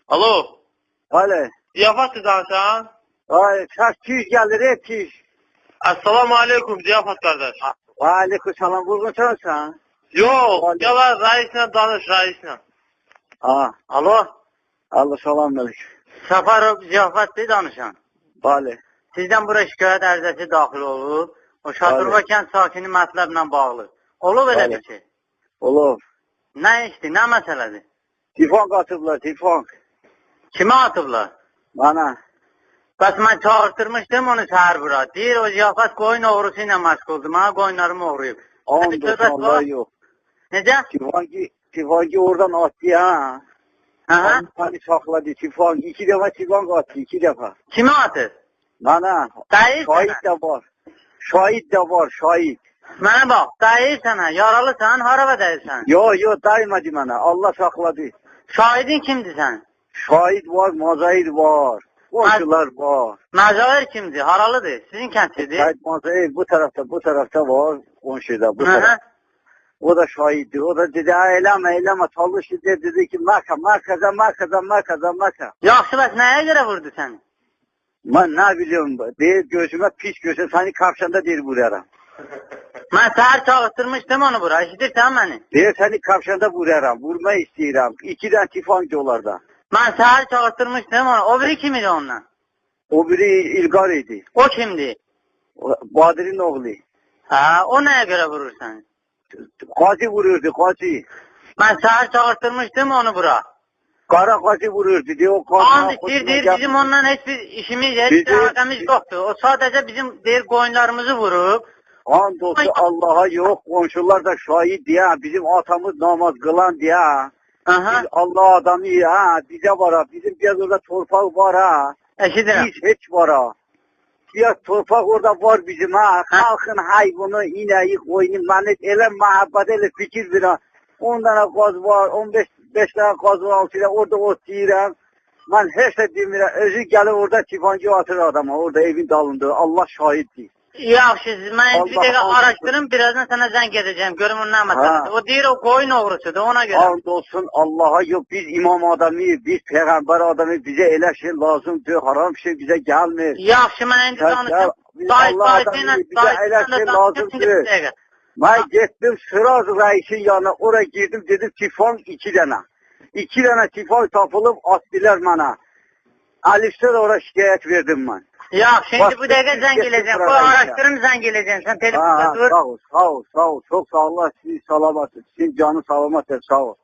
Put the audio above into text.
Alo. Alo. Ziyafat danışan. Ay, çiş gelir, çiş. Assalamu alaikum Ziyafat kardeş. Aleyküm selam, vurgun sen. Yok, gel reisle danış, reisle. Ha, Alo, Allah salam aleyküm. Səfərov Ziyafətdir danışan. Bəli. Sizdən bura şikayət ərizəsi daxil olub. O Şadırova kənd sakini mətləblə bağlı. Olub elə bir şey. Olub. Nə işdir, nə məsələdir? Tifon qatıblar, tifon. Kimə atıblar? Bana. Bəs mən çağırtırmışdım onu səhər bura. Deyir, o Ziyafət qoyun oğrusu ilə məşğuldur. Mənə qoyunlarımı oğruyub. Allah yok. Necə? Tifonki oradan attı ha. Aha. Hani sakladı tifon. 2 defa tifon attı, 2 defa. Kimə atır? Bana. Dayı Şahit sənə. de var. Şahit de var, şahit. Mənə bax, dayı sənə, yaralısan, harava dəyirsən? Yo, daymadı bana. Allah sakladı. Şahidin kimdir sən? Şahit var, mazahir var. Komşular var. Məzahir kimdir, haralıdır? Sizin kəndsidir? Şahit mazahir bu tarafta var. Komşuda bu tarafta. O da şahittir. O da dedi, eyleme, çalıştı dedi ki, marka. Yaxşı, bəs nəyə görə vurdu səni? Ben ne biliyorum, deyir gözüme pis gözü, seni kapşanda deyir vurarım. Mən səhər çağırtırmışdım onu bura, eşidirsən məni? Deyir seni kapşanda vurarım, vurma istəyirəm. 2 tane tifon onlarda. Mən səhər çağırtırmışdım onu, o biri kim idi onunla? O biri İlgar idi. O kimdir? Badir'in oğlu. Hə, o nəyə görə vurur səni? Qazi vururdu, qazi. Mən səhər çağırtırmışdım onu bura. Qara qazi vururdu, deyir o qazi. And deyir, bizim onunla heç bir işimiz, heç bir əlaqəmiz yoxdur. O sadəcə bizim deyir qoyunlarımızı vurub. And olsun Allah'a yok, komşular da şahit diye, bizim atamız namaz kılan diye. Biz Allah adamı ha, bize var ha, bizim biraz orada torpak var ha. Eşidirəm. Hiç var ha. Biraz torpak orada var bizim ha. Halkın hayvanı, ineği, koyunu, manet, ele muhabbet, ele fikir bir ha. 10 tane kaz var, 15 tane kaz var, 6 tane orada ot yiyirəm. Ben hiç de demirəm, özü gelir orada tifancı atır adama, orada evin dalında. Allah şahitdir. Yaxşı, mən bir dəqiqə araşdırım, birazdan sənə zəng edəcəm, görüm onun nə məsələdir. O deyir, o qoyun oğrusudur, ona görə. And olsun Allah'a yok, biz imam adamıyız, biz peygamber adamıyız, bize elə şey lazımdır, haram şey bize gelmir. Yaxşı, mən indi danışım. Allah adamıyız, bize elə şey lazımdır. Ben gittim Sıraz reisin yanına, oraya girdim, dedim tifon 2 tane. 2 tane tifon tapılıp attılar bana. Alif'te de oraya şikayet verdim ben. Yaxşı, şimdi bu dəqiqə zəng eləyəcəm. Bu araşdırım zəng eləyəcəm. Sən telefonda dur. Sağ ol. Çok sağ ol. Allah sizi salamat etsin. Sizin canı salamat et. Sağ ol.